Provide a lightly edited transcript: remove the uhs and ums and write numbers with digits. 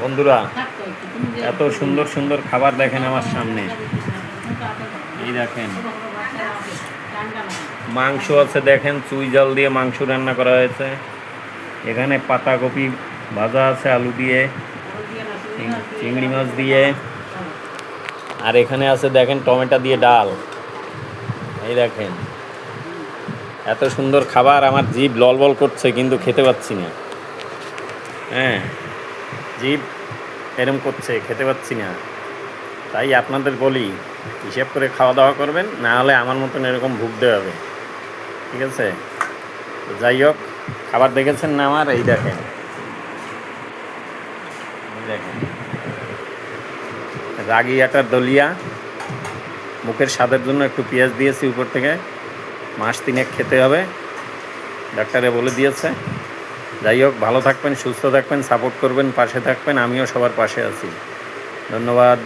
বন্ধুরা, এত সুন্দর সুন্দর খাবার দেখেন আমার সামনে। এই দেখেন, মাংস আছে, দেখেন চুই জাল দিয়ে মাংস রান্না করা হয়েছে। এখানে পাতাকপি ভাজা আছে আলু দিয়ে, চিংড়ি মাছ দিয়ে, আর এখানে আছে দেখেন টমেটো দিয়ে ডাল। এই দেখেন, এত সুন্দর খাবার, আমার জিভ ললবল করছে কিন্তু খেতে পাচ্ছি না। হ্যাঁ, জিভ এরম করছে, খেতে পাচ্ছি না। তাই আপনাদের বলি, হিসেব করে খাওয়া দাওয়া করবেন, না হলে আমার মতন এরকম ভুগতে হবে। ঠিক আছে? তো যাই হোক, খাবার দেখেছেন না আমার? এই দেখেন, দেখেন রাগি আটার দলিয়া, মুখের স্বাদের জন্য একটু পেঁয়াজ দিয়েছি উপর থেকে। মাস 3 খেতে হবে, ডাক্তারে বলে দিয়েছে। যাই হোক, ভালো থাকবেন, সুস্থ থাকবেন, সাপোর্ট করবেন, পাশে থাকবেন। আমিও সবার পাশে আছি। ধন্যবাদ।